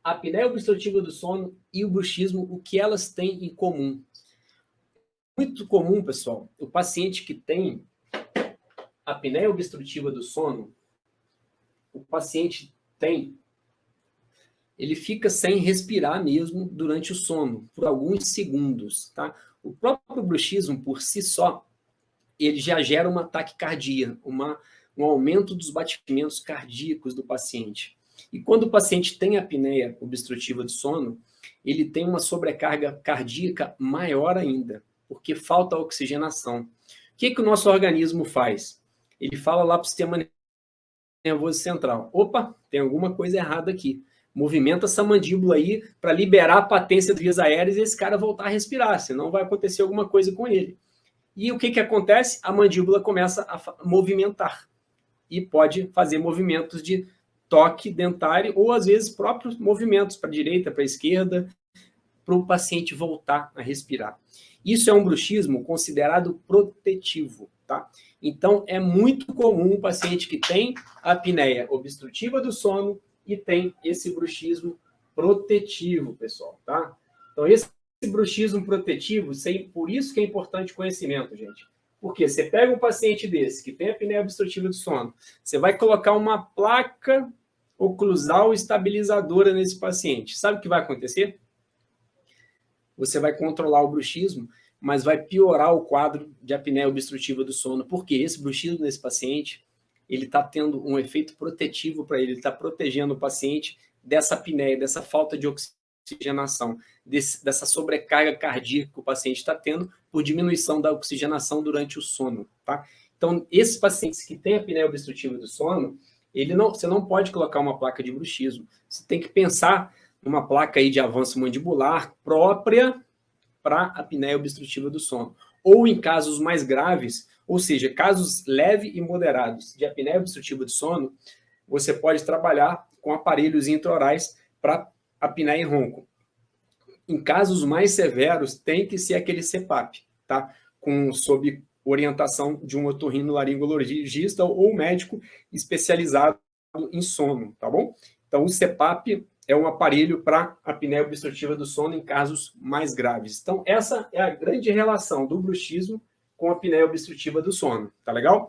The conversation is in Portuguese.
A apneia obstrutiva do sono e o bruxismo, o que elas têm em comum? Muito comum, pessoal, o paciente que tem apneia obstrutiva do sono, o paciente ele fica sem respirar mesmo durante o sono, por alguns segundos, tá? O próprio bruxismo, por si só, ele já gera uma taquicardia, um aumento dos batimentos cardíacos do paciente. E quando o paciente tem apneia obstrutiva do sono, ele tem uma sobrecarga cardíaca maior ainda, porque falta oxigenação. O que o nosso organismo faz? Ele fala lá para o sistema nervoso central: opa, tem alguma coisa errada aqui. Movimenta essa mandíbula aí para liberar a patência das vias aéreas e esse cara voltar a respirar, senão vai acontecer alguma coisa com ele. E o que acontece? A mandíbula começa a movimentar e pode fazer movimentos de toque dentário ou, às vezes, próprios movimentos para a direita, para a esquerda, para o paciente voltar a respirar. Isso é um bruxismo considerado protetivo, tá? Então, é muito comum o paciente que tem apneia obstrutiva do sono e tem esse bruxismo protetivo, pessoal, tá? Então, esse bruxismo protetivo, por isso que é importante conhecimento, gente. Porque você pega um paciente desse, que tem apneia obstrutiva do sono, você vai colocar uma placa oclusal estabilizadora nesse paciente. Sabe o que vai acontecer? Você vai controlar o bruxismo, mas vai piorar o quadro de apneia obstrutiva do sono, porque esse bruxismo nesse paciente, ele está tendo um efeito protetivo para ele está protegendo o paciente dessa apneia, dessa falta de oxigenação, dessa sobrecarga cardíaca que o paciente está tendo por diminuição da oxigenação durante o sono, tá? Então, esses pacientes que têm apneia obstrutiva do sono, você não pode colocar uma placa de bruxismo, você tem que pensar numa placa aí de avanço mandibular própria para apneia obstrutiva do sono. Ou em casos mais graves, ou seja, casos leves e moderados de apneia obstrutiva do sono, você pode trabalhar com aparelhos intraorais para apneia e ronco. Em casos mais severos, tem que ser aquele CPAP, tá? Sob orientação de um otorrinolaringologista ou médico especializado em sono, tá bom? Então, o CPAP é um aparelho para apneia obstrutiva do sono em casos mais graves. Então, essa é a grande relação do bruxismo com a apneia obstrutiva do sono, tá legal?